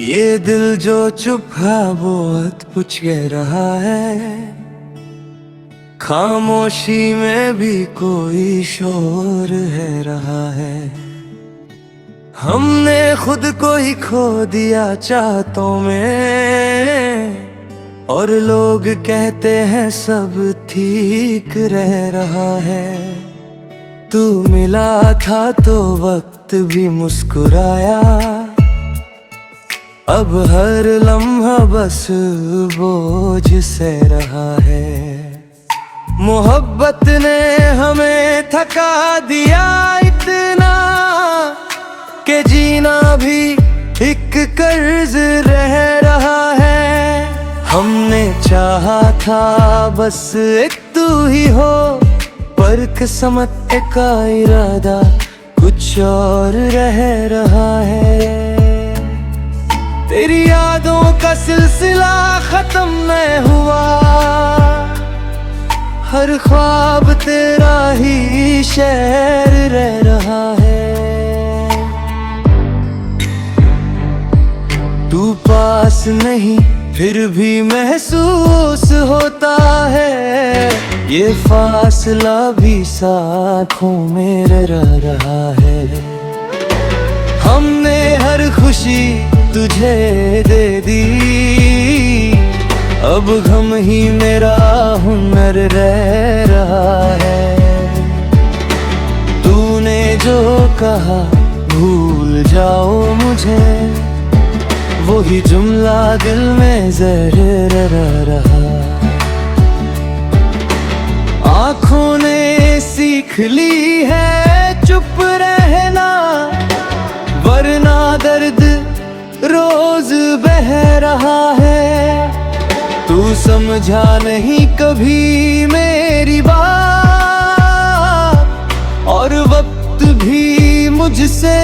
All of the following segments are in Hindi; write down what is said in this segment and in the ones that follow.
ये दिल जो चुप है बहुत पूछ कह रहा है, खामोशी में भी कोई शोर है रहा है। हमने खुद को ही खो दिया चाहतों में, और लोग कहते हैं सब ठीक रह रहा है। तू मिला था तो वक्त भी मुस्कुराया, अब हर लम्हा बस बोझ से रहा है। मोहब्बत ने हमें थका दिया इतना कि जीना भी एक कर्ज रह रहा है। हमने चाहा था बस एक तू ही हो, पर किस्मत का इरादा कुछ और रह रहा है। तेरी यादों का सिलसिला खत्म नहीं हुआ, हर ख्वाब तेरा ही शहर रह रहा है। तू पास नहीं फिर भी महसूस होता है, ये फासला भी साथों में रह रहा है। हमने हर खुशी तुझे दे दी, अब गम ही मेरा हुनर रह रहा है। तूने जो कहा भूल जाओ मुझे, वही जुमला दिल में जहर रह रहा। आँखों ने सीख ली है चुप रहना, वरना दर्द रोज बह रहा है। तू समझा नहीं कभी मेरी बात, और वक्त भी मुझसे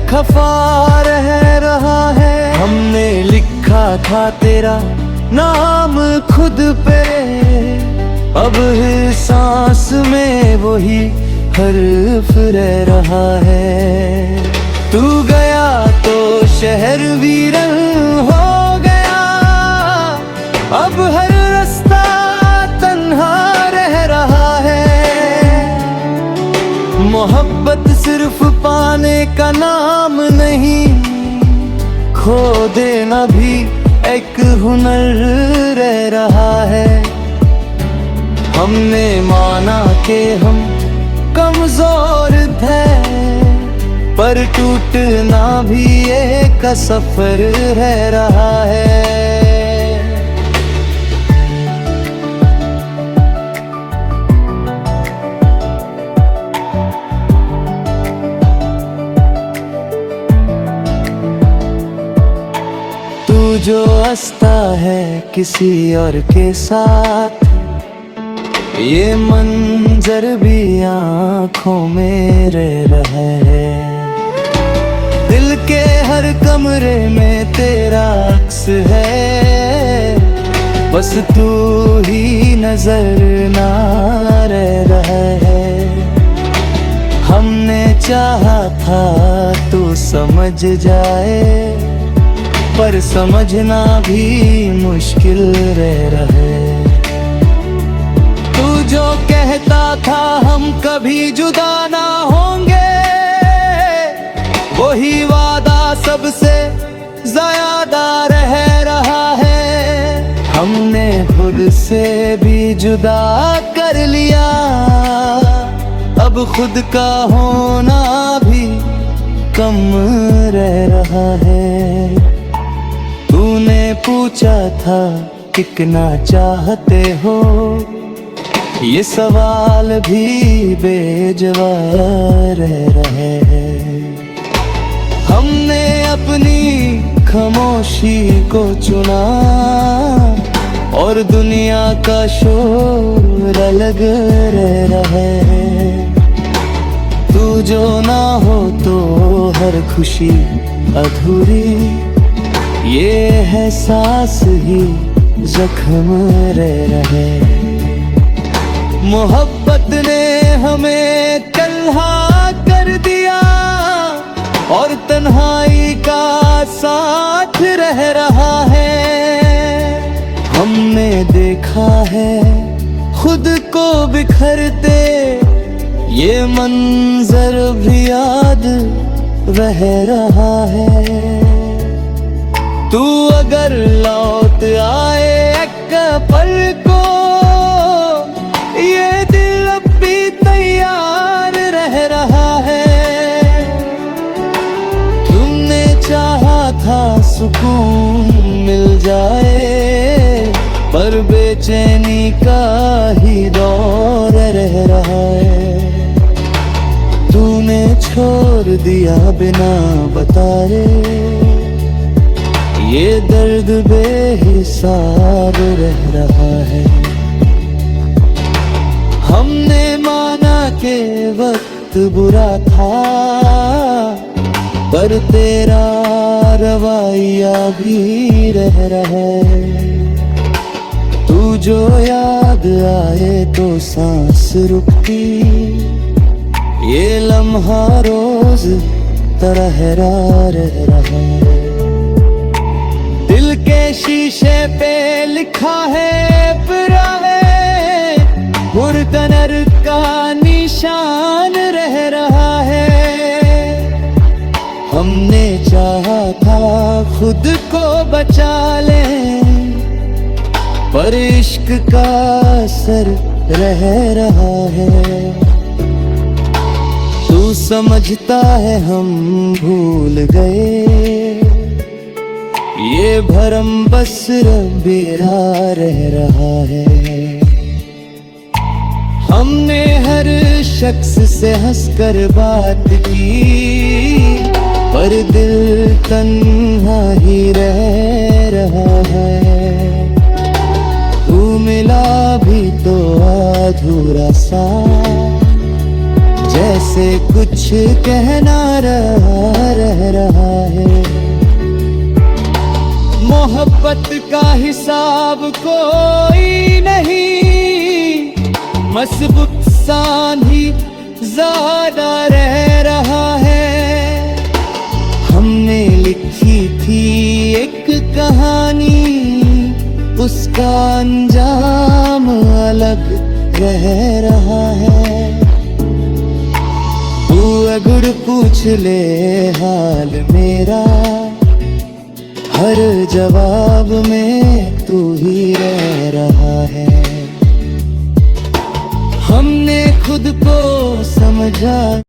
खफा रह रहा है। हमने लिखा था तेरा नाम खुद पे, अब हर सांस में वही हर्फ रह रहा है। तू गया तो शहर वीरन हो गया, अब हर रास्ता तन्हा रह रहा है। मोहब्बत सिर्फ पाने का नाम नहीं, खो देना भी एक हुनर रह रहा है। हमने माना कि हम कमजोर थे, पर टूटना भी एक सफर रह रहा है। तू जो हंसता है किसी और के साथ, ये मंजर भी आँखों में रह रहा है। दिल के हर कमरे में तेरा अक्स है, बस तू ही नजर ना रह रहा है। हमने चाहा था तू समझ जाए, पर समझना भी मुश्किल रह रहा है। तू जो कहता था हम कभी जुदा ना होंगे, वही वादा सबसे ज्यादा रह रहा है। हमने खुद से भी जुदा कर लिया, अब खुद का होना भी कम रह रहा है। तूने पूछा था कितना चाहते हो, ये सवाल भी बेजवाब रह रहे हैं। हमने अपनी खामोशी को चुना, और दुनिया का शोर अलग रह रहा है। तू जो ना हो तो हर खुशी अधूरी, ये एहसास ही जख्म रह रहे। मोहब्बत ने हमें तन्हा कर दिया, और तन्हाई का साथ हमने देखा है खुद को बिखरते, ये मंजर भी याद रह रहा है। तू अगर लौट आए एक पल को, ये दिल अब भी तैयार रह रहा है। तुमने चाहा था सुकून मिल जाए, पर बेचैनी का ही दौर रह रहा है। तूने छोड़ दिया बिना बताए, ये दर्द बेहिसाब रह रहा है। हमने माना के वक्त बुरा था, पर तेरा रवैया भी रह रहा है। तू जो याद आए तो सांस रुकती, ये लम्हा रोज तरहरा रह रहा है। दिल के शीशे पे लिखा है बुरा है, हुरकनर का निशान रह रहा है। हमने चाहा था खुद को बचा ले, पर इश्क का असर रह रहा है। तू समझता है हम भूल गए, ये भरम बस रबेरा रह रहा है। हमने हर शख्स से हंसकर बात की, पर दिल तन्हा ही रह रहा है। तू मिला भी तो अधूरा सा, जैसे कुछ कहना रह रहा है। मोहब्बत का हिसाब कोई नहीं, मसबूक सान ही ज्यादा रह रहा है। हमने लिखी थी एक कहानी, उसका अंजाम अलग रह रहा है। तू अगर पूछ ले हाल मेरा, हर जवाब में तू ही रह रहा है। हमने खुद को समझा